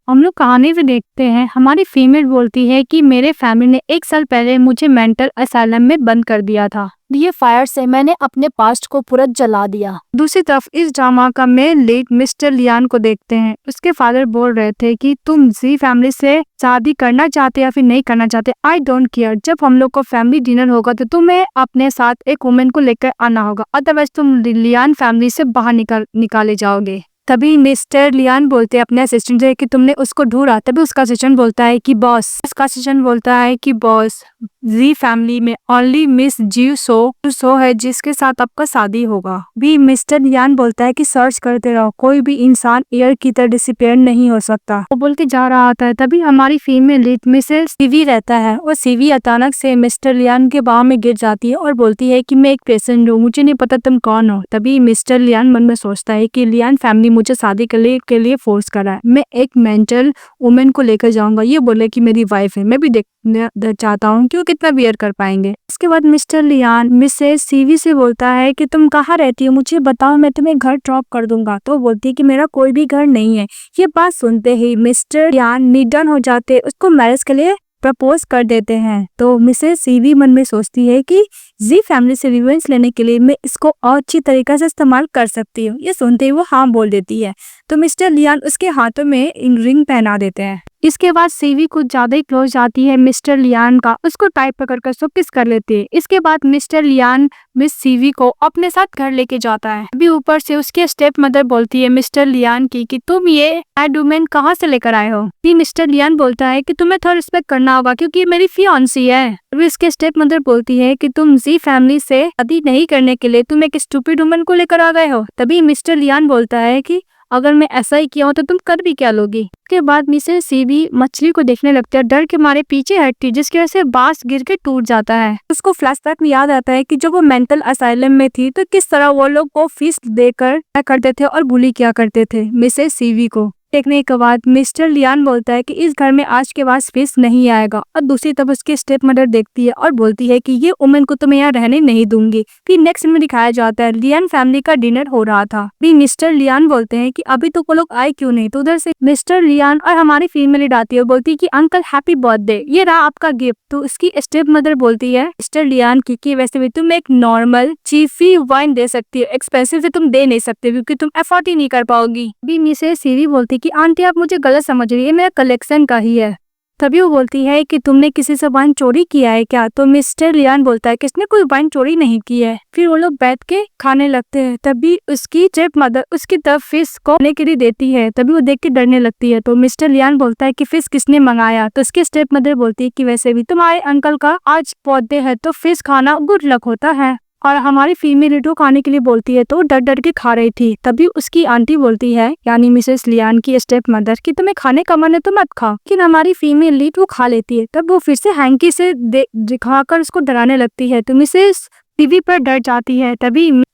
हम लोग कहानी में देखते हैं, हमारी फीमेल बोलती है कि मेरे फैमिली ने 1 साल पहले मुझे मेंटल असाइलम में बंद कर दिया था। ये फायर से मैंने अपने पास्ट को पूरा जला दिया। दूसरी तरफ इस ड्रामा का मेन लीड मिस्टर लियान को देखते हैं। उसके फादर बोल रहे थे कि तुम जी फैमिली से शादी करना चाहते या फिर नहीं करना चाहते, आई डोंट केयर। जब हम लोग को फैमिली डिनर होगा तो तुम्हें अपने साथ एक वुमेन को लेकर आना होगा, अदरवाइज तुम लियान फैमिली से बाहर निकाले जाओगे। तभी मिस्टर लियान बोलते हैं अपने असिस्टेंट से कि तुमने उसको ढूंढा। तभी उसका असिस्टेंट बोलता है कि बॉस जी फैमिली में ओनली मिस जी सो है जिसके साथ आपका शादी होगा। भी मिस्टर लियान बोलता है कि सर्च करते रहो, कोई भी इंसान एयर की तरह डिसअपीयर नहीं हो सकता। वो बोल के जा रहा था। तभी हमारी फीमेल लीड मिसेस सीवी रहता है और सीवी अचानक से मिस्टर लियान के बाह में गिर जाती है और बोलती है कि मैं एक पेशेंट हूँ, मुझे नहीं पता तुम कौन हो। तभी मिस्टर लियान मन में सोचता है कि लियान फैमिली मुझे शादी के लिए फोर्स कर रहा है, मैं एक मेंटल वुमेन को लेकर जाऊंगा। ये बोले कि मेरी वाइफ है, मैं भी देखना चाहता हूँ कि वो कितना बियर कर पाएंगे। इसके बाद मिस्टर लियान मिसेस सीवी से बोलता है कि तुम कहाँ रहती हो, मुझे बताओ, मैं तुम्हें घर ड्रॉप कर दूंगा। तो बोलती है कि मेरा कोई भी घर नहीं है। ये बात सुनते ही मिस्टर लियान निडन हो जाते, उसको मैरिज के लिए प्रपोज कर देते हैं। तो मिसेस सीवी मन में सोचती है कि जी फैमिली से रिवेंज लेने के लिए मैं इसको और अच्छी तरीके से इस्तेमाल कर सकती हूँ। ये सुनते ही वो हाँ बोल देती है। तो मिस्टर लियान उसके हाथों में रिंग पहना देते हैं। इसके बाद सीवी कुछ ज्यादा ही क्लोज आती है मिस्टर लियान का, उसको टाइप पकड़कर सब किस कर लेते हैं। इसके बाद मिस्टर लियान मिस सीवी को अपने साथ घर लेके जाता है। अभी ऊपर से उसके स्टेप मदर बोलती है मिस्टर लियान की कि तुम ये बैड वुमेन कहाँ से लेकर आए हो। भी मिस्टर लियान बोलता है कि तुम्हें थोड़ा रिस्पेक्ट करना होगा क्योंकि ये मेरी फियांसी है। अभी इसके स्टेप मदर बोलती है कि तुम जी फैमिली से शादी नहीं करने के लिए तुम एक स्टूपिड वुमन को लेकर आ गए हो। तभी मिस्टर लियान बोलता है कि अगर मैं ऐसा ही किया हूँ तो तुम कर भी क्या लोगी। उसके बाद मिसेस सीवी मछली को देखने लगती है, डर के मारे पीछे हटती, जिसकी वजह से बांस गिर के टूट जाता है। उसको फ्लैशबैक में याद आता है कि जब वो मेंटल असाइलम में थी तो किस तरह वो लोग को फीस देकर करते थे और बुली किया करते थे मिसेस सीवी को। देखने के बाद मिस्टर लियान बोलता है कि इस घर में आज के बाद फीस नहीं आएगा। और दूसरी तरफ उसकी स्टेप मदर देखती है और बोलती है कि ये वुमन को तो मैं यहाँ रहने नहीं दूंगी। फिर नेक्स्ट में दिखाया जाता है लियान फैमिली का डिनर हो रहा था। भी मिस्टर लियान बोलते हैं कि अभी तो वो लोग आए क्यों नहीं। तो उधर से मिस्टर लियान और हमारी फीमेल लीड आती है, बोलती है कि अंकल हैप्पी बर्थडे, ये रहा आपका गिफ्ट। तो उसकी स्टेप मदर बोलती है मिस्टर लियान की वैसे भी तुम एक नॉर्मल चीफी वाइन दे सकती हो, एक्सपेंसिव से तुम दे नहीं सकते क्योंकि तुम अफोर्ड ही नहीं कर पाओगी। भी मिसेस सीवी बोलती कि आंटी आप मुझे गलत समझ रही है, मेरा कलेक्शन का ही है। तभी वो बोलती है कि तुमने किसी से वाइन चोरी किया है क्या। तो मिस्टर लियान बोलता है कि इसने कोई वाइन चोरी नहीं की है। फिर वो लोग बैठ के खाने लगते हैं। तभी उसकी स्टेप मदर उसकी तरफ फिश को खाने के लिए देती है। तभी वो देख के डरने लगती है। तो मिस्टर लियान बोलता है कि फिश किसने मंगाया। तो उसकी स्टेप मदर बोलती है कि वैसे भी तुम्हारे अंकल का आज बर्थडे है तो फिश खाना गुड लक होता है। और हमारी फीमेल लीड खाने के लिए बोलती है तो डर डर के खा रही थी। तभी उसकी आंटी बोलती है यानी मिसेस लियान की स्टेप मदर कि तुम्हें खाने का मन है तो मत खाओ। लेकिन हमारी फीमेल लीड वो खा लेती है। तब वो फिर से हैंकी से दिखाकर उसको डराने लगती है। तो मिसेस टीवी पर डर जाती है।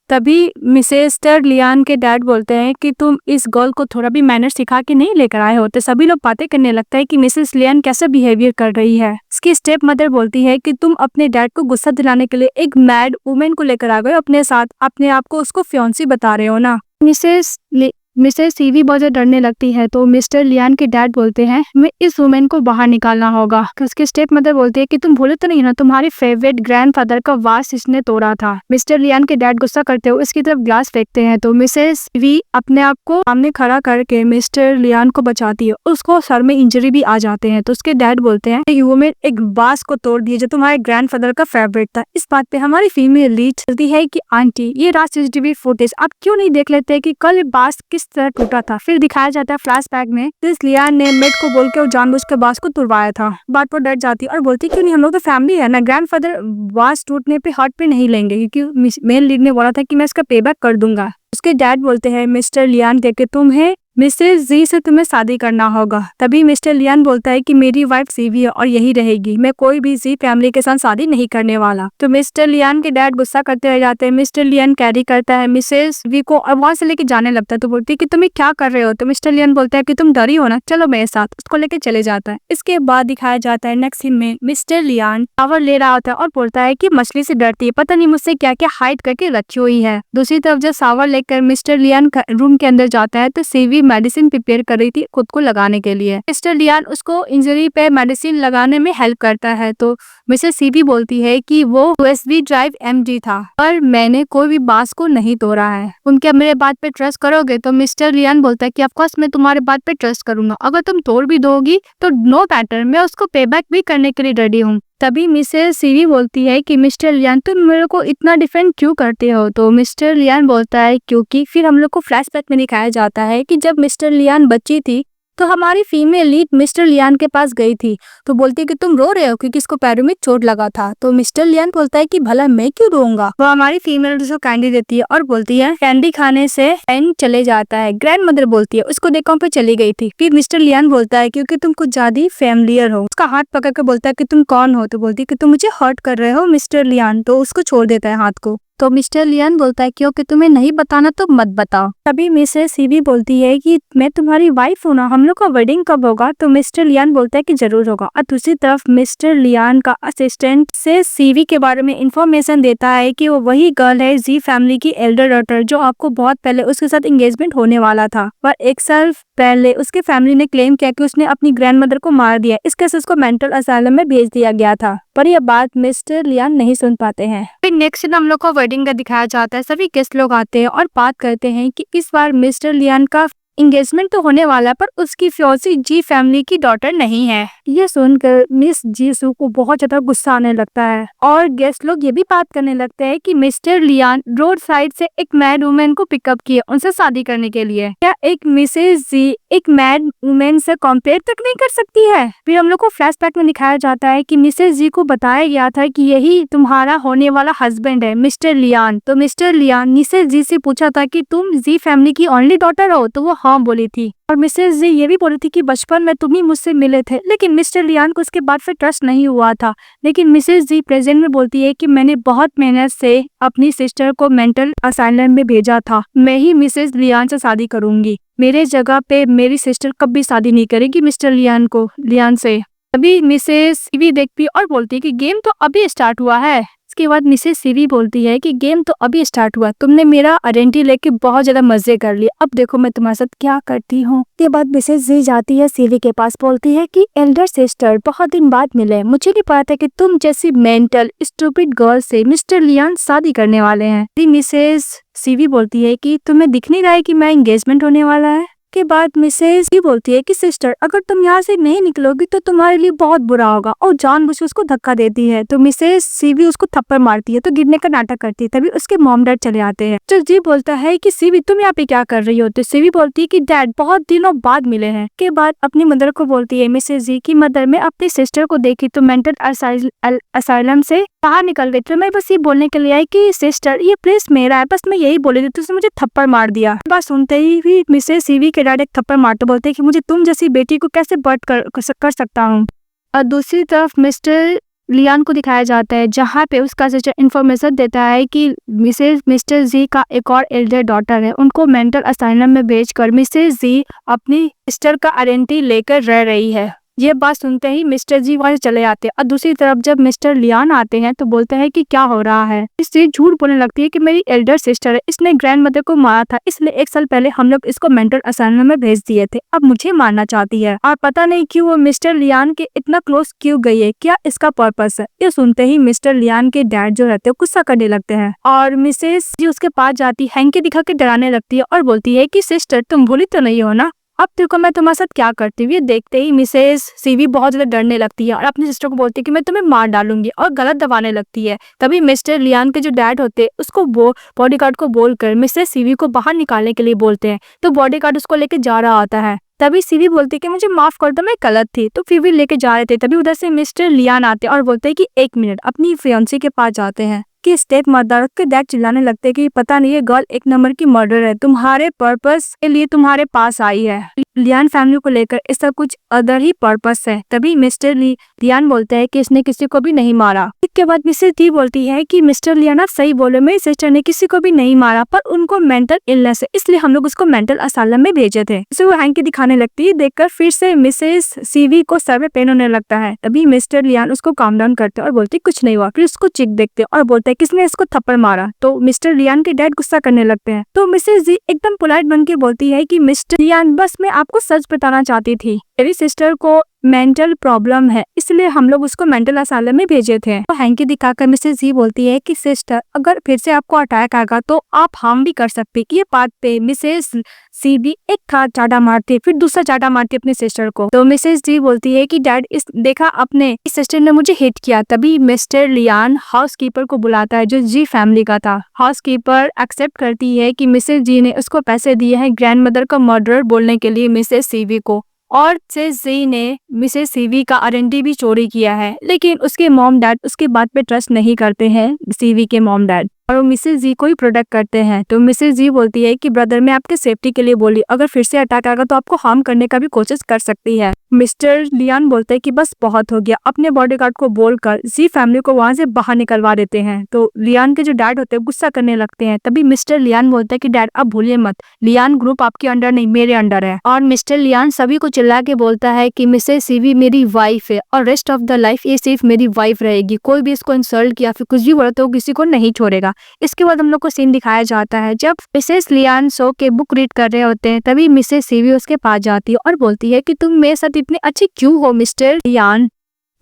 तभी मिसेस्टर लियान के डैड बोलते हैं कि तुम इस गर्ल को थोड़ा भी मैनर सिखा के नहीं लेकर आए हो। तो सभी लोग बातें करने लगता है कि मिसेस लियान कैसा बिहेवियर कर रही है। इसकी स्टेप मदर बोलती है कि तुम अपने डैड को गुस्सा दिलाने के लिए एक मैड वुमेन को लेकर आ गए अपने साथ, अपने आप को उसको फियांसी बता रहे हो ना। मिसेस सीवी बहुत ज्यादा डरने लगती है। तो मिस्टर लियान के डैड बोलते हैं मैं इस वुमेन को बाहर निकालना होगा। उसके स्टेप मदर बोलते हैं कि तुम भूले तो नहीं ना तुम्हारे फेवरेट ग्रैंडफादर का वास इसने तोड़ा था। मिस्टर लियान के डैड गुस्सा करते हुए उसकी तरफ ग्लास फेंकते हैं। तो मिसेस सीवी अपने आप को सामने खड़ा करके मिस्टर लियान को बचाती है। उसको सर में इंजरी भी आ जाते हैं। तो उसके डैड बोलते हैं ये वुमेन एक वास को तोड़ दिया जो तुम्हारे ग्रैंडफादर का फेवरेट था। इस बात पे हमारी फीमेल लीड कहती है कि आंटी ये रहा CCTV फुटेज, आप क्यों नहीं देख लेते कि कल बास किस तरह टूटा था। फिर दिखाया जाता है फ्लैशबैक में जिस लियान ने मेड को बोल के वो जानबूझ के बास को तुड़वाया था। बात पर डर जाती है और बोलती क्यों नहीं, हम लोग तो फैमिली है ना, ग्रैंडफादर बास टूटने पे हर्ट पे नहीं लेंगे क्योंकि मेन लीड ने बोला था कि मैं इसका पेबैक कर दूंगा। उसके डैड बोलते हैं मिस्टर लियान के तुम्हें मिसेस जी से तुम्हें शादी करना होगा। तभी मिस्टर लियान बोलता है कि मेरी वाइफ सीवी है और यही रहेगी, मैं कोई भी जी फैमिली के साथ शादी नहीं करने वाला। तो मिस्टर लियान के डैड गुस्सा करते रह जाते हैं। मिस्टर लियान कैरी करता है मिसेस वी को और वहां से लेके जाने लगता है। तो बोलती है कि तुम क्या कर रहे हो। तो मिस्टर लियान बोलता है कि तुम डरी हो ना, चलो मेरे साथ। उसको लेके चले जाता है। इसके बाद दिखाया जाता है नेक्स्ट सीन में मिस्टर लियान टावर ले रहा होता है और बोलता है कि मछली से डरती है, पता नहीं मुझसे क्या क्या हाइड करके रखी हुई है। दूसरी तरफ जब सावर लेकर मिस्टर लियान रूम के अंदर जाता है तो सीवी मेडिसिन प्रिपेयर कर रही थी खुद को लगाने के लिए। मिस्टर लियान उसको इंजरी पे मेडिसिन लगाने में हेल्प करता है। तो मिसेस सीवी बोलती है कि वो USB ड्राइव MG था और मैंने कोई भी बात को नहीं तोड़ा है, उनके मेरे बात पे ट्रस्ट करोगे? तो मिस्टर लियान बोलता है कि ऑफ कोर्स मैं तुम्हारे बात पे ट्रस्ट करूंगा, अगर तुम तोड़ भी दोगी तो नो मैटर, मैं उसको पेबैक भी करने के लिए रेडी हूँ। तभी मिसेस सीवी बोलती है कि मिस्टर लियान तुम मेरे को इतना डिफेंड क्यों करते हो? तो मिस्टर लियान बोलता है क्योंकि फिर हम लोग को फ्लैशबैक में दिखाया जाता है कि जब मिस्टर लियान बच्ची थी तो हमारी फीमेल लीड मिस्टर लियान के पास गई थी, तो बोलती है कि तुम रो रहे हो क्योंकि इसको पैरों में चोट लगा था। तो मिस्टर लियान बोलता है कि भला मैं क्यों रोऊंगा। वो हमारी फीमेल उसको कैंडी देती है और बोलती है कैंडी खाने से पेन चले जाता है। ग्रैंड मदर बोलती है उसको देखो पे चली गई थी। फिर मिस्टर लियान बोलता है क्योंकि तुम कुछ ज्यादा फैमिलियर हो। उसका हाथ पकड़ के बोलता है कि तुम कौन हो? तो बोलती है कि तुम मुझे हर्ट कर रहे हो मिस्टर लियान। तो उसको छोड़ देता है हाथ को। तो मिस्टर लियान बोलता है क्योंकि तुम्हें नहीं बताना तो मत बताओ। तभी मिसेस सीवी बोलती है कि मैं तुम्हारी वाइफ हूँ ना, हम लोग का वेडिंग कब होगा? तो मिस्टर लियान बोलता है कि जरूर होगा। और दूसरी तरफ मिस्टर लियान का असिस्टेंट से सीवी के बारे में इंफॉर्मेशन देता है कि वो वही गर्ल है जी फैमिली की एल्डर डॉटर जो आपको बहुत पहले उसके साथ एंगेजमेंट होने वाला था, पर 1 साल पहले उसके फैमिली ने क्लेम किया कि उसने अपनी ग्रैंड मदर को मार दिया, इसके से उसको मेंटल असाइलम में भेज दिया गया था। पर यह बात मिस्टर लियान नहीं सुन पाते हैं। फिर नेक्स्ट दिन हम लोग को वेडिंग का दिखाया जाता है। सभी गेस्ट लोग आते हैं और बात करते हैं कि इस बार मिस्टर लियान का एंगेजमेंट तो होने वाला है पर उसकी फियोंसी जी फैमिली की डॉटर नहीं है। ये सुनकर मिस जीसू को बहुत ज्यादा गुस्सा आने लगता है और गेस्ट लोग ये भी बात करने लगते हैं कि मिस्टर लियान रोड साइड से एक मैड वुमेन को पिकअप किए उनसे शादी करने के लिए। क्या एक मिसेस जी एक मैड वुमेन से कंपेयर तक नहीं कर सकती है? फिर हम लोग को फ्लैशबैक में दिखाया जाता है कि मिसेस जी को बताया गया था कि यही तुम्हारा होने वाला हस्बैंड है मिस्टर लियान। तो मिस्टर लियान मिसेस जी से पूछा था कि तुम जी फैमिली की ओनली डॉटर हो? तो वो हाँ बोली थी। और मिसेस जी ये भी बोली थी कि बचपन में तुम ही मुझसे मिले थे। लेकिन मिस्टर लियान को उसके बाद फिर ट्रस्ट नहीं हुआ था। लेकिन मिसेस जी प्रेजेंट में बोलती है कि मैंने बहुत मेहनत से अपनी सिस्टर को मेंटल असाइलम में भेजा था, मैं ही मिसेस लियान से शादी करूंगी, मेरे जगह पे मेरी सिस्टर कभी शादी नहीं करेगी मिस्टर लियान से। अभी मिसेस सीवी देखती और बोलती है कि गेम तो अभी स्टार्ट हुआ है। इसके बाद मिसेस सीवी बोलती है कि गेम तो अभी स्टार्ट हुआ, तुमने मेरा आइडेंटिटी लेके बहुत ज्यादा मजे कर लिए, अब देखो मैं तुम्हारे साथ क्या करती हूँ। इसके बाद मिसेस जी जाती है सीवी के पास, बोलती है कि एल्डर सिस्टर बहुत दिन बाद मिले, मुझे नहीं पता था कि तुम जैसी मेंटल स्टूपिड गर्ल से मिस्टर लियान शादी करने वाले हैं। मिसेस सीवी बोलती है कि तुम्हें दिख नहीं रहा है कि मैं एंगेजमेंट होने वाला है। के बाद मिसेस ये बोलती है कि सिस्टर अगर तुम यहाँ से नहीं निकलोगी तो तुम्हारे लिए बहुत बुरा होगा, और जानबूझ के उसको धक्का देती है। तो मिसेस सीवी उसको थप्पड़ मारती है तो गिरने का नाटक करती है। तभी उसके मॉम डैड चले आते हैं। तो जी बोलता है कि सीवी तुम यहाँ पे क्या कर रही हो? तो सीवी बोलती है कि डैड बहुत दिनों बाद मिले हैं। के बाद अपनी मदर को बोलती है मिसेस जी की मदर मैं अपनी सिस्टर को देखी तो मेंटल असाइलम से बाहर निकल गई, तो मैं बस ये बोलने के लिए आई कि सिस्टर ये प्लेस मेरा है, बस मैं यही बोली थी, तो उसने मुझे थप्पड़ मार दिया। बात सुनते ही भी मिसेस सीवी के डैड एक थप्पड़ मारते बोलते हैं कि मुझे तुम जैसी बेटी को कैसे बर्थ कर सकता हूँ। और दूसरी तरफ मिस्टर लियान को दिखाया जाता है जहाँ पे उसका सिस्टर इन्फॉर्मेशन देता है कि मिस्टर जी का एक और एल्डर डॉटर है, उनको मेंटल असाइलम में भेजकर मिसेस जी अपनी सिस्टर का आइडेंटिटी लेकर रह रही है। ये बात सुनते ही मिस्टर जी वहां से चले आते हैं। और दूसरी तरफ जब मिस्टर लियान आते हैं तो बोलते हैं कि क्या हो रहा है। इससे झूठ बोलने लगती है कि मेरी एल्डर सिस्टर है, इसने ग्रैंड मदर को मारा था, इसलिए 1 साल पहले हम लोग इसको मेंटल असाइलम में भेज दिए थे, अब मुझे मारना चाहती है। और पता नहीं क्यों वो मिस्टर लियान के इतना क्लोज क्यों गई है, क्या इसका पर्पस है। ये सुनते ही मिस्टर लियान के डैड जो रहते हैं गुस्सा करने लगते हैं और मिसेस जी उसके पास जाती हैंकी दिखा के डराने लगती है और बोलती है कि सिस्टर तुम भूली तो नहीं हो ना, अब देखो मैं तुम्हारे साथ क्या करती हूँ। ये देखते ही मिसेस सीवी बहुत ज्यादा डरने लगती है और अपनी सिस्टर को बोलती है कि मैं तुम्हें मार डालूंगी और गलत दबाने लगती है। तभी मिस्टर लियान के जो डैड होते हैं उसको बॉडीगार्ड को बोलकर मिसेस सीवी को बाहर निकालने के लिए बोलते हैं। तो बॉडीगार्ड उसको लेके जा रहा होता है। तभी सीवी बोलती है कि मुझे माफ कर दो मैं गलत थी, तो फिर भी लेके जा रहे थे। तभी उधर से मिस्टर लियान आते और बोलते हैं कि 1 मिनट, अपनी फियांसी के पास जाते हैं कि स्टेप मदर के डैड चिल्लाने लगते हैं कि पता नहीं ये गर्ल 1 नंबर की मर्डर है, तुम्हारे पर्पस के लिए तुम्हारे पास आई है। लियान फैमिली को लेकर इसका कुछ अदर ही पर्पस है। तभी मिस्टर लियान बोलते हैं कि इसने किसी को भी नहीं मारा। इसके बाद मिसेस डी बोलती है कि मिस्टर लियान आप सही बोले, मेरी सिस्टर ने किसी को भी नहीं मारा, पर उनको मेंटल इलनेस है, इसलिए हम लोग उसको मेंटल असाइलम में भेजे थे। इसे वो हैंकी दिखाने लगती है। देखकर फिर से मिसेस सीवी को सर में पेन होने लगता है। तभी मिस्टर लियान उसको काम डाउन करते और बोलते कुछ नहीं हुआ। फिर उसको चिक देखते और बोलते है किसने इसको थप्पड़ मारा। तो मिस्टर लियान के डैड गुस्सा करने लगते हैं। तो मिसेस जी एकदम पोलाइट बन के बोलती है कि मिस्टर लियान बस मैं आपको सच बताना चाहती थी, मेरी सिस्टर को मेंटल प्रॉब्लम है, इसलिए हम लोग उसको मेंटल असाइलम में भेजे थे। तो हैंकी दिखाकर मिसेस जी बोलती है कि सिस्टर अगर फिर से आपको अटैक आएगा तो आप हार्म भी कर सकते। ये बात पे मिसेस सी भी एक था चाटा मारती है, फिर दूसरा चाटा मारती है अपने सिस्टर को। तो मिसेस जी बोलती है कि डैड इस देखा अपने इस सिस्टर ने मुझे हिट किया। तभी मिस्टर लियान हाउसकीपर को बुलाता है जो जी फैमिली का था। हाउसकीपर एक्सेप्ट करती है कि मिसेस जी ने उसको पैसे दिए हैं ग्रैंडमदर का मर्डर बोलने के लिए मिसेस सीवी को, और मिसेस जी ने मिसेस सीवी का आइडेंटिटी भी चोरी किया है। लेकिन उसके मॉम डैड उसके बात पे ट्रस्ट नहीं करते हैं, सीवी के मॉम डैड, और वो मिसेस जी को ही प्रोटेक्ट करते हैं। तो मिसेस जी बोलती है कि ब्रदर मैं आपके सेफ्टी के लिए बोली, अगर फिर से अटैक आएगा तो आपको हार्म करने का भी कोशिश कर सकती है। मिस्टर लियान बोलते हैं कि बस बहुत हो गया, अपने बॉडीगार्ड को बोलकर जी फैमिली को वहां से बाहर निकलवा देते हैं। तो लियान के जो डैड होते हैं गुस्सा करने लगते हैं। तभी मिस्टर लियान बोलते हैं कि डैड अब भूलिए मत, लियान ग्रुप आपके अंडर नहीं मेरे अंडर है। और मिस्टर लियान सभी को चिल्ला के बोलता है कि मिसेस सीवी मेरी वाइफ है और रेस्ट ऑफ द लाइफ ये सिर्फ मेरी वाइफ रहेगी, कोई भी इसको इंसल्ट किया फिर कुछ भी बोला तो किसी को नहीं छोड़ेगा। इसके बाद हम लोग को सीन दिखाया जाता है जब मिसेस लियान सो के बुक रीड कर रहे होते हैं। तभी मिसेस सीवी उसके पास जाती है और बोलती है कि तुम मेरे साथ इतने अच्छे क्यों हो मिस्टर लियान।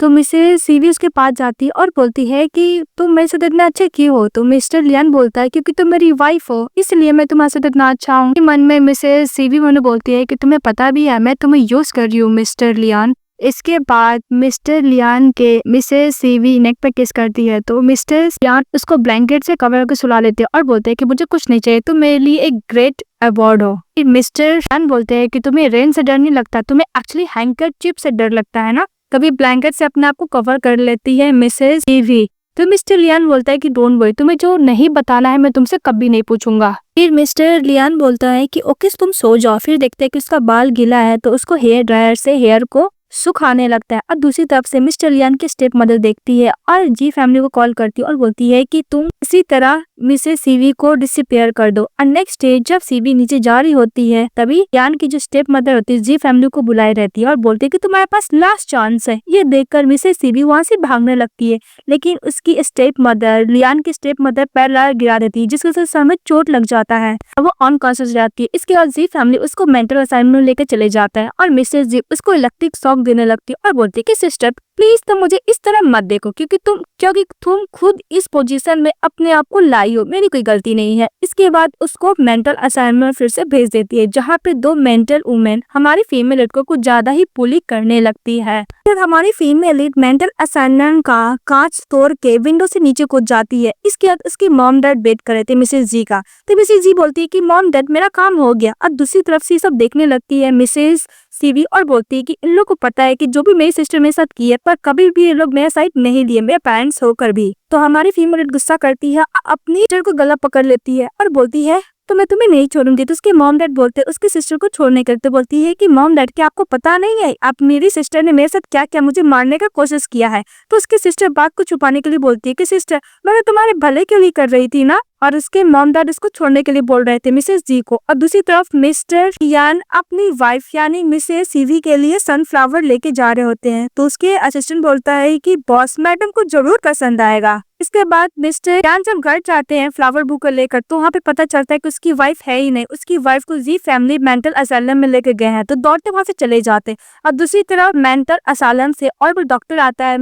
तो मिसेस सीवी उसके पास जाती है और बोलती है कि तुम मेरे साथ इतना अच्छे क्यों हो। तो मिस्टर लियान बोलता है क्योंकि तुम मेरी वाइफ हो इसलिए मैं तुम्हारे साथ इतना अच्छा हूँ। मन में मिसेस सीवी मैंने बोलती है कि तुम्हें पता भी है मैं तुम्हें यूज कर रही हूँ मिस्टर लियान। इसके बाद मिस्टर लियान के मिसेस सीवी नेक पे किस करती है। तो मिस्टर लियान उसको ब्लैंकेट से कवर करके सुला लेते हैं और बोलते हैं कि मुझे कुछ नहीं चाहिए, तुम मेरे लिए एक ग्रेट अवार्ड हो। मिस्टर लियान बोलते हैं कि तुम्हें रेन से डर नहीं लगता, तुम्हें एक्चुअली हैंकरचिप से डर लगता है ना। कभी ब्लैंकेट से अपने आप को कवर कर लेती है मिसेस सीवी। तो मिस्टर लियान बोलता है कि डोंट वरी, तुम्हें जो नहीं बताना है मैं तुमसे कभी नहीं पूछूंगा। फिर मिस्टर लियान बोलता है कि ओके तुम सो जाओ। फिर देखते हैं कि उसका बाल गीला है तो उसको हेयर ड्रायर से हेयर को सुखाने लगता है। और दूसरी तरफ से मिस्टर लियान की स्टेप मदर देखती है और जी फैमिली को कॉल करती है और बोलती है कि तुम इसी तरह मिसेस सीवी को डिसअपीयर कर दो। और नेक्स्ट डे जब सीवी नीचे जा रही होती है तभी लियान की जो स्टेप मदर होती है जी फैमिली को बुलाए रहती है और बोलती है कि तुम्हारे पास लास्ट चांस है। ये देखकर मिसेस सीवी वहां से भागने लगती है, लेकिन उसकी स्टेप मदर लियान की स्टेप मदर पैर गिरा देती है जिसकी वजह से सर में चोट लग जाता है और वो अनकॉन्शियस रहती है। इसके बाद जी फैमिली उसको मेंटल असाइलम में लेकर चले जाता है और मिसेस जी उसको इलेक्ट्रिक शॉक देने लगती है और बोलती है कि सिस्टर प्लीज तुम मुझे इस तरह मत देखो क्योंकि तुम खुद इस पोजीशन में अपने आप को लाई हो, मेरी कोई गलती नहीं है। इसके बाद उसको मेंटल असाइलम में फिर से भेज देती है जहाँ पे दो मेंटल वुमेन हमारी फीमेल लीड को कुछ ज्यादा ही पुली करने लगती है। फिर हमारी फीमेल लीड मेंटल असाइलम का कांच तोड़ के विंडो से नीचे कूद जाती है। इसके बाद उसकी मॉम डैड वेट कर रहे थे मिसेस जी का। तो मिसेस जी बोलती है कि मॉम डैड मेरा काम हो गया। अब दूसरी तरफ से सब देखने लगती है मिसेस सीवी और बोलती है कि इन लोग को पता है कि जो भी मेरी सिस्टर मेरे साथ की है पर कभी भी ये लोग मेरा साइड नहीं लिए, मेरे पेरेंट्स होकर भी। तो हमारी फीमेल गुस्सा करती है, अपनी सिस्टर को गला पकड़ लेती है और बोलती है तो मैं तुम्हें नहीं छोड़ूंगी। तो उसके मॉम डैड बोलते हैं उसकी सिस्टर को छोड़ने के लिए। तो बोलती है कि मॉम डैड क्या आपको पता नहीं है आप मेरी सिस्टर ने मेरे साथ क्या क्या मुझे मारने का कोशिश किया है। तो उसकी सिस्टर बात को छुपाने के लिए बोलती है कि सिस्टर मैंने तुम्हारे भले के लिए कर रही थी ना। और उसके मॉम डैड इसको छोड़ने के लिए बोल रहे थे मिसेस जी को। और दूसरी तरफ मिस्टर लियान अपनी वाइफ यानी मिसेस सीवी के लिए सनफ्लावर लेके जा रहे होते हैं। तो उसके असिस्टेंट बोलता है कि बॉस मैडम को जरूर पसंद आएगा। इसके बाद मिस्टर लियान जब घर जाते हैं फ्लावर बुक लेकर तो वहाँ पे पता चलता है कि उसकी वाइफ है ही नहीं। उसकी वाइफ को जी फैमिली मेंटल असाइलम में लेके गए हैं। तो दौड़ते वहाँ से चले जाते। और दूसरी तरफ मेंटल असाइलम से और वो डॉक्टर आता है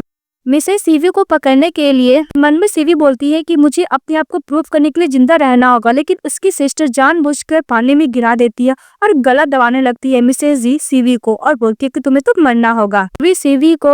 मिसेस सीवी को पकड़ने के लिए। मन में सीवी बोलती है कि मुझे अपने आप को प्रूव करने के लिए जिंदा रहना होगा, लेकिन उसकी सिस्टर जानबूझकर पानी में गिरा देती है और गला दबाने लगती है मिसेस जी सीवी को और बोलती है कि तुम्हें तो मरना होगा। वे सीवी को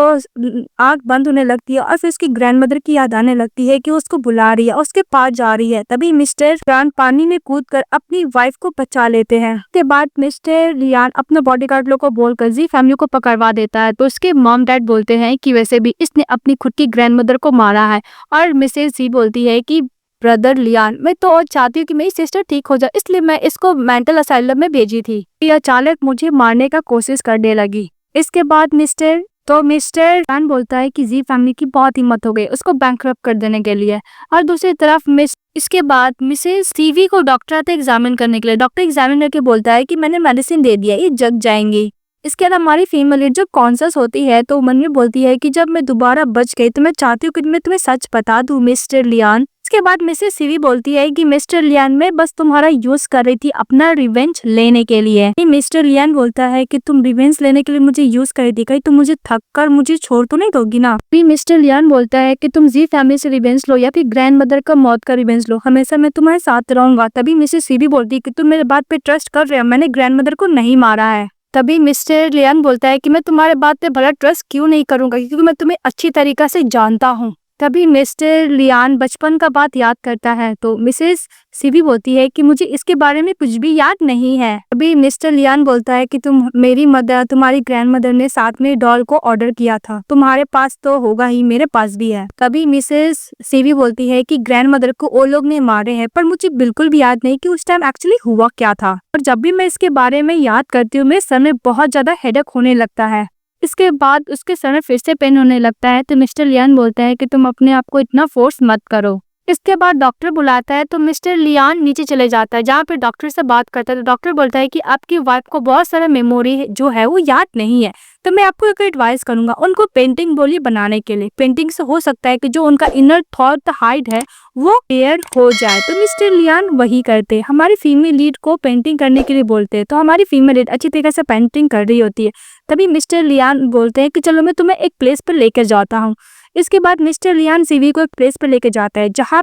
आंख बंद होने लगती है और फिर उसकी ग्रैंडमदर की याद आने लगती है कि उसको बुला रही है, उसके पास जा रही है। तभी मिस्टर लियान पानी में कूदकर अपनी वाइफ को बचा लेते हैं। उसके बाद मिस्टर लियान अपने बॉडीगार्ड लोग को बोलकर जी फैमिली को पकड़वा देता है। तो उसके मॉम डैड बोलते हैं कि वैसे भी इसने अपनी खुद की ग्रैंडमदर को मारा है। और मिसेस जी बोलती है कि ब्रदर लियान मैं तो और चाहती हूँ कि मेरी सिस्टर ठीक हो जाए, इसलिए मैं इसको मेंटल असाइलम में भेजी थी। ये अचानक मुझे मारने का कोशिश करने लगी। इसके बाद मिस्टर लियान बोलता है कि जी फैमिली की बहुत हिम्मत हो गई उसको बैंकरप्ट कर देने के लिए। और दूसरी तरफ इसके बाद मिसेस सीवी को डॉक्टर आते एग्जामिन करने के लिए। डॉक्टर एग्जामिन करके बोलता है कि मैंने मेडिसिन दे दिया, ये जग जाएंगी। इसके बाद हमारी फीमेल लीड जब कॉन्शियस होती है तो मन में बोलती है कि जब मैं दोबारा बच गई तो मैं चाहती हूँ कि मैं तुम्हें सच बता दूं मिस्टर लियान। इसके बाद मिसेस सीवी बोलती है कि मिस्टर लियान मैं बस तुम्हारा यूज कर रही थी अपना रिवेंज लेने के लिए। मिस्टर लियान बोलता है कि तुम रिवेंज लेने के लिए मुझे यूज कर दी, कहीं तुम मुझे थक कर मुझे छोड़ तो नहीं दोगी ना। फिर मिस्टर लियान बोलता है कि तुम जी फैमिली से रिवेंज लो या फिर ग्रैंड मदर का मौत का रिवेंज लो, हमेशा मैं तुम्हारे साथ रहूंगा। तभी मिसेस सीवी बोलती है कि तुम मेरे बात पे ट्रस्ट कर रहे हो, मैंने ग्रैंड मदर को नहीं मारा है। तभी मिस्टर लियान बोलता है कि मैं तुम्हारे बात पे भला ट्रस्ट क्यों नहीं करूंगा, क्योंकि मैं तुम्हें अच्छी तरीका से जानता हूँ। तभी मिस्टर लियान बचपन का बात याद करता है तो मिसेस सीवी बोलती है कि मुझे इसके बारे में कुछ भी याद नहीं है। तभी मिस्टर लियान बोलता है कि तुम्हारी ग्रैंड मदर ने साथ में डॉल को ऑर्डर किया था, तुम्हारे पास तो होगा ही, मेरे पास भी है। तभी मिसेस सीवी बोलती है कि ग्रैंड मदर को वो लोग ने मारे हैं, पर मुझे बिल्कुल भी याद नहीं कि उस टाइम एक्चुअली हुआ क्या था। और जब भी मैं इसके बारे में याद करती हूँ मेरे सर में बहुत ज्यादा हेडेक होने लगता है। इसके बाद उसके सर में फिर से पेन होने लगता है तो मिस्टर लियान बोलता है कि तुम अपने आप को इतना फोर्स मत करो। इसके बाद डॉक्टर बुलाता है तो मिस्टर लियान नीचे चले जाता है जहाँ पे डॉक्टर से बात करता है। तो डॉक्टर बोलता है कि आपकी वाइफ को बहुत सारा मेमोरी जो है वो याद नहीं है, तो मैं आपको एक एडवाइस करूंगा उनको पेंटिंग बोलिए बनाने के लिए। पेंटिंग से हो सकता है कि जो उनका इनर थॉट हाइड है वो क्लियर हो जाए। तो मिस्टर लियान वही करते, हमारी फीमेल लीड को पेंटिंग करने के लिए बोलते हैं। तो हमारी फीमेल लीड अच्छी तरीके से पेंटिंग कर रही होती है। तभी मिस्टर लियान बोलते हैं कि चलो मैं तुम्हें एक प्लेस पर लेकर जाता हूँ। इसके बाद मिस्टर लियान सीवी को एक प्लेस पर लेकर जाता है जहाँ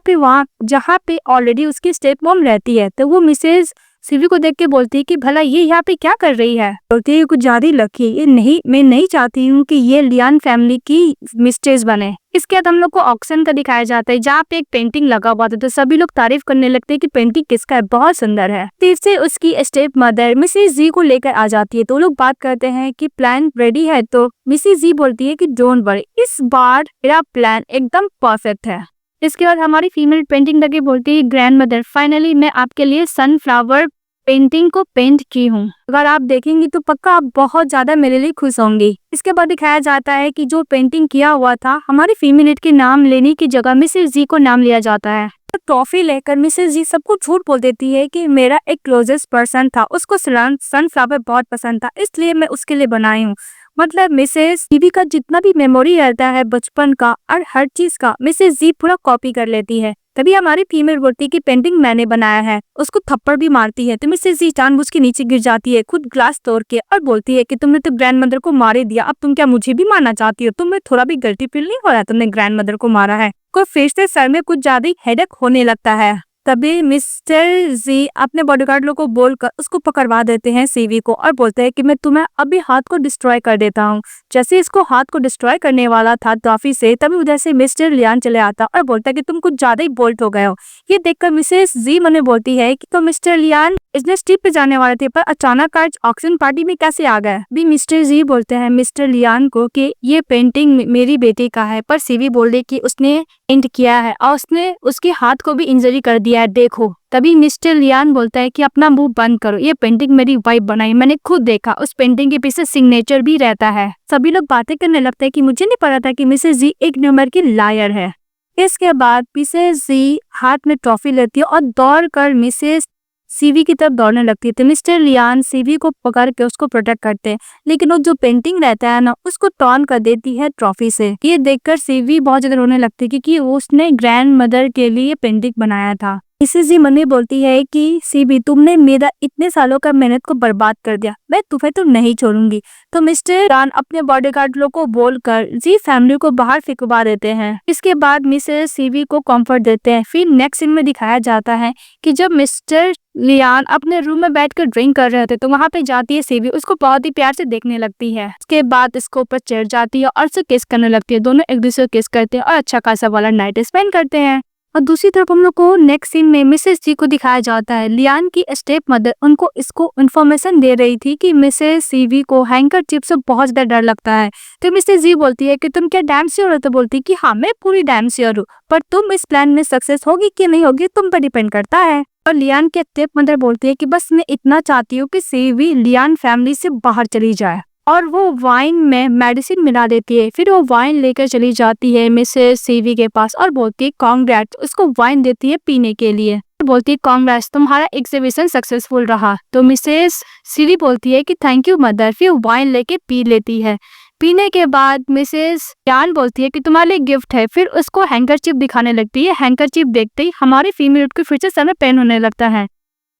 पे ऑलरेडी उसकी स्टेप मॉम रहती है। तो वो मिसेस सीवी को देख के बोलती है कि भला ये यहाँ पे क्या कर रही है। बोलती है कुछ ज्यादा लकी, ये नहीं, मैं नहीं चाहती हूँ कि ये लियान फैमिली की मिस्टेज बने। इसके बाद हम लोग को ऑक्शन का दिखाया जाता है जहाँ पे एक पेंटिंग लगा हुआ था। तो सभी लोग तारीफ करने लगते हैं कि पेंटिंग किसका है, बहुत सुंदर है। फिर से उसकी स्टेप मदर मिसेस जी को लेकर आ जाती है तो लोग बात करते हैं कि प्लान रेडी है। तो मिसेस जी बोलती है कि डोंट वरी, इस बार मेरा प्लान एकदम परफेक्ट है। इसके बाद हमारी फीमेल पेंटिंग लगे बोलती है ग्रैंड मदर फाइनली मैं आपके लिए सनफ्लावर पेंटिंग को पेंट की हूँ, अगर आप देखेंगी तो पक्का आप बहुत ज्यादा मेरे लिए खुश होंगी। इसके बाद दिखाया जाता है कि जो पेंटिंग किया हुआ था हमारी फीमेल के नाम लेने की जगह मिसेस जी को नाम लिया जाता है। तो ट्रॉफी लेकर मिसेस जी सबको झूठ बोल देती है कि मेरा एक क्लोजेस्ट पर्सन था, उसको सनफ्लावर बहुत पसंद था इसलिए मैं उसके लिए बनाई हूँ। मतलब मिसेस जीवी का जितना भी मेमोरी रहता है बचपन का और हर चीज का मिसेस जी पूरा कॉपी कर लेती है। तभी हमारी फीमेल बोलती है कि पेंटिंग मैंने बनाया है, उसको थप्पड़ भी मारती है। तो मिसेस जी जानबूझ के नीचे गिर जाती है खुद ग्लास तोड़ के और बोलती है कि तुमने तो ग्रैंड मदर को मार ही दिया, अब तुम क्या मुझे भी मारना चाहती हो, तुम्हें थोड़ा भी गिल्टी फील नहीं हो रहा तुमने ग्रैंड मदर को मारा है। को फिर से सर में कुछ ज्यादा ही हेडेक होने लगता है। तभी मिस्टर जी अपने बॉडीगार्ड लोग को बोलकर उसको पकड़वा देते हैं सीवी को और बोलते हैं कि मैं तुम्हें अभी हाथ को डिस्ट्रॉय कर देता हूँ। जैसे इसको हाथ को डिस्ट्रॉय करने वाला था ट्रॉफी से तभी उधर से मिस्टर लियान चले आता और बोलता है कि तुम कुछ ज्यादा ही बोल्ट हो गए हो। ये देखकर मिसेस जी मने बोलती है कि तो मिस्टर लियान बिजनेस ट्रिप पे जाने वाले थे पर अचानक आज ऑक्शन पार्टी में कैसे आ गए। भी मिस्टर जी बोलते हैं मिस्टर लियान को कि ये पेंटिंग मेरी बेटी का है, पर सीवी बोल रही कि उसने पेंट किया है और उसने उसके हाथ को भी इंजरी कर दिया है, देखो। तभी मिस्टर लियान बोलता है कि अपना मुंह बंद करो, ये पेंटिंग मेरी वाइफ बनाई, मैंने खुद देखा, उस पेंटिंग के पीछे सिग्नेचर भी रहता है। सभी लोग बातें करने लगते हैं कि मुझे नहीं पता था कि मिसेस जी एक नंबर की लायर है। इसके बाद मिसेस जी हाथ में ट्रॉफी लेती है और दौड़ कर मिसेस सीवी की तरफ दौड़ने लगती है। तो मिस्टर लियान सीवी को पकड़ के उसको प्रोटेक्ट करते हैं, लेकिन वो जो पेंटिंग रहता है ना उसको टॉर्न कर देती है ट्रॉफी से। ये देखकर सीवी बहुत ज्यादा रोने लगती है क्योंकि उसने ग्रैंड मदर के लिए पेंटिंग बनाया था। मिसेस जी मनी बोलती है कि सीवी तुमने मेरा इतने सालों का मेहनत को बर्बाद कर दिया, मैं तुम्हें तो नहीं छोड़ूंगी। तो मिस्टर लियान अपने बॉडीगार्ड लोग को बोलकर जी फैमिली को बाहर फेंकवा देते हैं। इसके बाद मिसेस सीवी को कंफर्ट देते हैं। फिर नेक्स्ट सीन में दिखाया जाता है कि जब मिस्टर लियान अपने रूम में बैठकर ड्रिंक कर रहे थे तो वहां पे जाती है सीवी, उसको बहुत ही प्यार से देखने लगती है। उसके बाद इसको ऊपर चढ़ जाती है और उसे किस करने लगती है। दोनों एक दूसरे को किस करते हैं और अच्छा खासा वाला नाइट स्पेंड करते हैं। और दूसरी तरफ हम लोग को नेक्स्ट सीन में मिसेस जी को दिखाया जाता है। लियान की स्टेप मदर उनको इसको इन्फॉर्मेशन दे रही थी कि मिसेस सीवी को हैंकर चिप से बहुत ज्यादा डर लगता है। तो मिसेस जी बोलती है कि तुम क्या डैम श्योर हो। तो बोलती है कि हाँ मैं पूरी डैम श्योर हूँ, पर तुम इस प्लान में सक्सेस होगी कि नहीं होगी तुम पर डिपेंड करता है। और लियान के स्टेप मदर बोलती है कि बस मैं इतना चाहती हूँ कि सीवी लियान फैमिली से बाहर चली जाए, और वो वाइन में मेडिसिन मिला देती है। फिर वो वाइन लेकर चली जाती है मिसेस सीवी के पास और बोलती है कांग्रेट्स, उसको वाइन देती है पीने के लिए। बोलती है कांग्रेट्स तुम्हारा एग्जीबिशन सक्सेसफुल रहा। तो मिसेस सीवी बोलती है कि थैंक यू मदर, फिर वाइन लेके पी लेती है। पीने के बाद मिसेस यान बोलती है कि तुम्हारे लिए गिफ्ट है, फिर उसको हैंकरचिप दिखाने लगती है। हैंकरचिप देखते ही हमारी फीमेल को फिर से सर में पेन होने लगता है।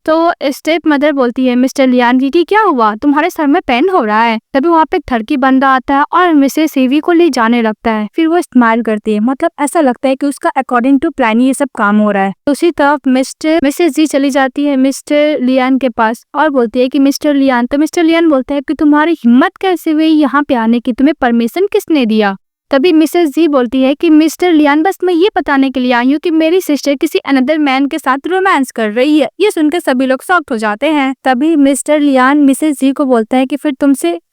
तो स्टेप मदर बोलती है मिस्टर लियान की क्या हुआ, तुम्हारे सर में पेन हो रहा है। तभी वहाँ पे थर्की बंदा आता है और मिसेस सीवी को ले जाने लगता है। फिर वो स्माइल करती है, मतलब ऐसा लगता है कि उसका अकॉर्डिंग टू प्लान ही ये सब काम हो रहा है। दूसरी तरफ मिसेस जी चली जाती है मिस्टर लियान के पास और बोलती है कि मिस्टर लियान, तो मिस्टर लियान बोलता है कि तुम्हारी हिम्मत कैसे हुई यहाँ पे आने की, तुम्हें परमिशन किसने दिया। तभी मिसेस जी बोलती है कि मिस्टर लियान, बस मैं ये बताने के लिए आई हूँ कि मेरी सिस्टर किसी अनदर मैन के साथ रोमांस कर रही है। ये सुनकर सभी लोग शॉक्ड हो जाते हैं। तभी मिस्टर लियान मिसेस जी को बोलता है कि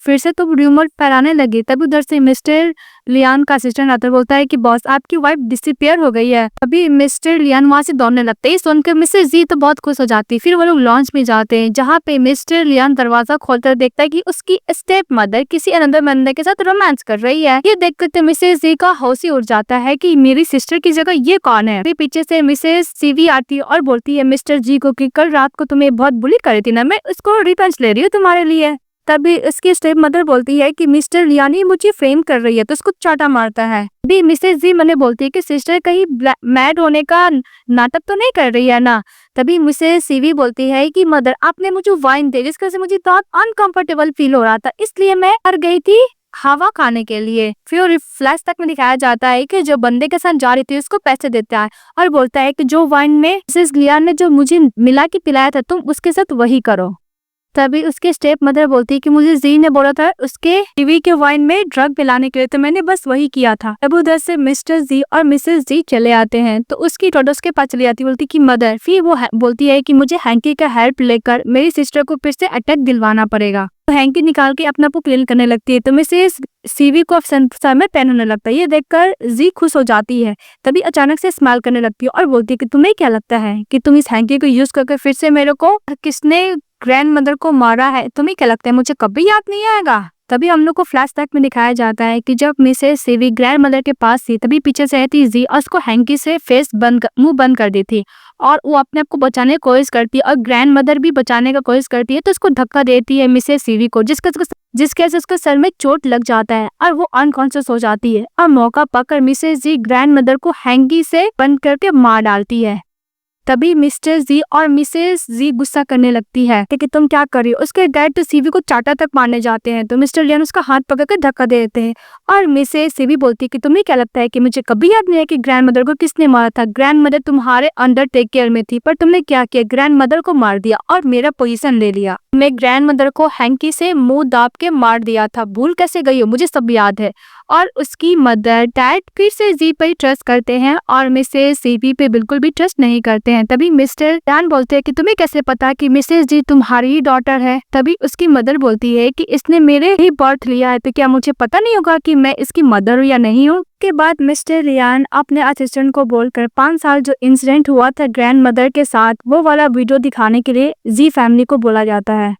फिर से तुम रूमर फैलाने लगी। तभी उधर से मिस्टर लियान का असिस्टेंट आता बोलता है कि बॉस आपकी वाइफ डिसअपियर हो गई है। अभी मिस्टर लियान वहाँ से दौड़ने लगते हैं। सुनकर मिसेस जी तो बहुत खुश हो जाती है। फिर वो लोग लॉन्च में जाते हैं, जहाँ पे मिस्टर लियान दरवाजा खोलकर देखता है कि उसकी स्टेप मदर किसी अनदर बंदे के साथ रोमांस कर रही है। ये देखकर मिसेस जी का होश ही उड़ जाता है कि मेरी सिस्टर की जगह ये कौन है। फिर पीछे से मिसेस सीवी आती है और बोलती है मिस्टर जी को कि कल रात को तुम्हें बहुत बुली करी थी ना, मैं उसको रिवेंज ले रही हूँ तुम्हारे लिए। तभी उसकी स्टेप मदर बोलती है कि मिस्टर लियानी मुझे फ्रेम कर रही है, तो उसको चाटा मारता है। अभी मिसेस जी मैंने बोलती है कि सिस्टर कहीं मैड होने का नाटक तो नहीं कर रही है ना। तभी मिसेस सीवी बोलती है कि मदर आपने मुझे वाइन दे जिसकी वजह से मुझे बहुत अनकंफर्टेबल फील हो रहा था, इसलिए मैं कर गई थी हवा खाने के लिए। फिर फ्लैश तक में दिखाया जाता है कि जो बंदे के साथ जा रही थी उसको पैसे देता है और बोलता है कि जो वाइन में मिसेस लियान ने जो मुझे मिला के पिलाया था तुम उसके साथ वही करो। तभी उसके स्टेप मदर बोलती है कि मुझे जी ने बोला था उसके टीवी के वाइन में ड्रग पिलाने के लिए, तो मैंने बस वही किया था। अब उधर से मिस्टर जी और मिसेस जी चले आते हैं तो उसकी टोडोस के पास चली जाती बोलती कि मदर। फिर वो बोलती है कि मुझे हैंकी का हेल्प लेकर मेरी सिस्टर को फिर से अटैक दिलवाना पड़ेगा। तो हैंकी निकाल के अपना को क्लीन करने लगती है तो मिसेस सीवी को सर में पेन होने लगता है। ये देखकर जी खुश हो जाती है। तभी अचानक से स्माइल करने लगती है और बोलती है कि तुम्हें क्या लगता है कि तुम इस हैंकी को यूज करके फिर से मेरे को किसने ग्रैंड मदर को मारा है, तुम्हें क्या लगता है मुझे कभी याद नहीं आएगा। तभी हम लोग को फ्लैशबैक में दिखाया जाता है कि जब मिसेस सीवी ग्रैंड मदर के पास थी तभी पीछे से थी जी और उसको हैंकी से मुंह बंद कर दी थी और वो अपने आप को बचाने की कोशिश करती है और ग्रैंड मदर भी बचाने का कोशिश करती है तो उसको धक्का देती है मिसेस सीवी को, जिसके वजह से उसके सर में चोट लग जाता है और वो अनकॉन्शियस हो जाती है। और मौका पाकर मिसेस जी ग्रैंड मदर को हैंकी से बंद करके मार डालती है। तभी मिस्टर जी और मिसेस जी गुस्सा करने लगती है कि तुम क्या कर रही हो। उसके डैड तो सीवी को चाटा तक मारने जाते हैं तो मिस्टर लियान उसका हाथ पकड़कर धक्का दे देते हैं और मिसेस सीवी बोलती है कि तुम्हें क्या लगता है कि मुझे कभी याद नहीं है कि ग्रैंड मदर को किसने मारा था। ग्रैंड मदर तुम्हारे अंडर टेक केयर में थी पर तुमने क्या किया, ग्रैंड मदर को मार दिया और मेरा पोजीशन ले लिया। मैं ग्रैंड मदर को हैंकी से मुंह दाब के मार दिया था, भूल कैसे गई हो, मुझे सब याद है। और उसकी मदर डैड फिर से जी पर ट्रस्ट करते हैं और मिसेस सीवी पे बिल्कुल भी ट्रस्ट नहीं करते हैं। तभी मिस्टर डैन बोलते हैं कि तुम्हें कैसे पता कि मिसेस जी तुम्हारी ही डॉटर है। तभी उसकी मदर बोलती है कि इसने मेरे ही बर्थ लिया है तो क्या मुझे पता नहीं होगा कि मैं इसकी मदर हूँ या नहीं हूँ। के बाद मिस्टर लियान अपने असिस्टेंट को बोलकर 5 साल जो इंसिडेंट हुआ था ग्रैंड मदर के साथ वो वाला वीडियो दिखाने के लिए जी फैमिली को बोला जाता है।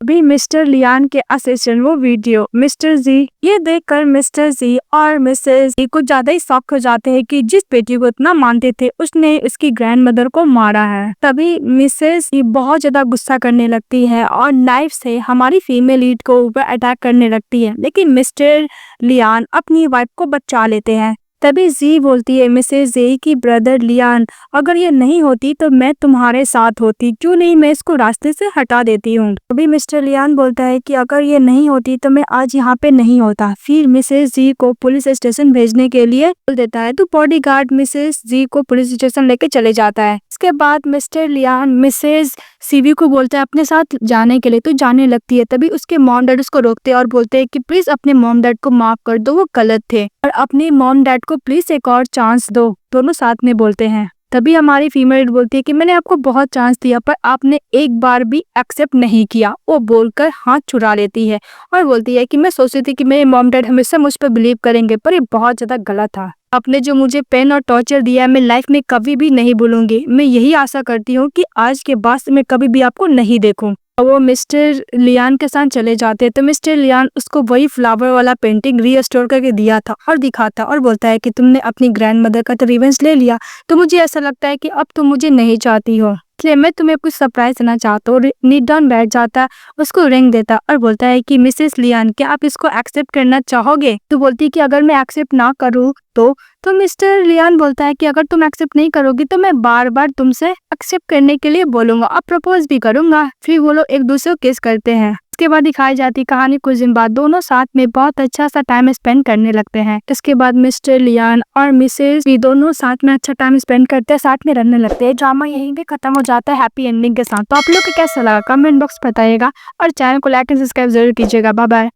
अभी मिस्टर लियान के असिस्टेंट वो वीडियो मिस्टर जी ये देखकर मिस्टर जी और मिसेस जी कुछ ज्यादा ही शॉक हो जाते हैं कि जिस बेटी को इतना मानते थे उसने उसकी ग्रैंड मदर को मारा है। तभी मिसेस जी बहुत ज्यादा गुस्सा करने लगती है और नाइफ से हमारी फीमेल लीड को ऊपर अटैक करने लगती है, लेकिन मिस्टर लियान अपनी वाइफ को बचा लेते हैं। तभी जी बोलती है मिसेस जी की ब्रदर लियान अगर ये नहीं होती तो मैं तुम्हारे साथ होती, क्यों नहीं मैं इसको रास्ते से हटा देती हूँ। तभी मिस्टर लियान बोलता है कि अगर ये नहीं होती तो मैं आज यहाँ पे नहीं होता। फिर मिसेस जी को पुलिस स्टेशन भेजने के लिए बोल देता है तो बॉडीगार्ड मिसेस जी को पुलिस स्टेशन लेके चले जाता है। इसके बाद मिस्टर लियान मिसेस सीवी को बोलता है अपने साथ जाने के लिए तो जाने लगती है। तभी उसके मॉम डैड उसको रोकते हैं और बोलते हैं कि प्लीज अपने मॉम डैड को माफ कर दो, वो गलत थे और अपने मॉम डैड को प्लीज एक और चांस दो। दोनों साथ में बोलते हैं। तभी हमारी फीमेल बोलती है कि मैंने आपको बहुत चांस दिया पर आपने एक बार भी एक्सेप्ट नहीं किया। वो बोलकर हाथ छुड़ा लेती है और बोलती है कि मैं सोचती थी कि मेरे मॉम डैड हमेशा मुझ पर बिलीव करेंगे पर ये बहुत ज्यादा गलत था। आपने जो मुझे पेन और टॉर्चर दिया है मैं लाइफ में कभी भी नहीं भूलूंगी। मैं यही आशा करती हूँ कि आज के बाद से मैं कभी भी आपको नहीं देखूं। वो मिस्टर लियान के साथ चले जाते हैं तो मिस्टर लियान उसको वही फ्लावर वाला पेंटिंग रीस्टोर करके दिया था और दिखाता और बोलता है कि तुमने अपनी ग्रैंड मदर का तो रिवेंज ले लिया तो मुझे ऐसा लगता है कि अब तुम मुझे नहीं चाहती हो। इसलिए मैं तुम्हें कुछ सरप्राइज देना चाहता हूँ। नीड डाउन बैठ जाता, उसको रिंग देता और बोलता है कि मिसेस लियान, क्या आप इसको एक्सेप्ट करना चाहोगे? तो बोलती है कि अगर मैं एक्सेप्ट ना करूँ तो मिस्टर लियान बोलता है कि अगर तुम एक्सेप्ट नहीं करोगी तो मैं बार बार तुमसे एक्सेप्ट करने के लिए बोलूंगा और प्रपोज भी करूंगा। फिर वो लोग एक दूसरे को किस करते हैं। इसके बाद दिखाई जाती कहानी कुछ दिन बाद दोनों साथ में बहुत अच्छा सा टाइम स्पेंड करने लगते हैं। इसके बाद मिस्टर लियान और मिसेस भी दोनों साथ में अच्छा टाइम स्पेंड करते हैं, साथ में रहने लगते हैं। ड्रामा यहीं पे खत्म हो जाता है हैप्पी एंडिंग के साथ। तो आप लोग को कैसा लगा कमेंट बॉक्स बताइएगा और चैनल को लाइक एंड सब्सक्राइब जरूर कीजिएगा। Bye bye.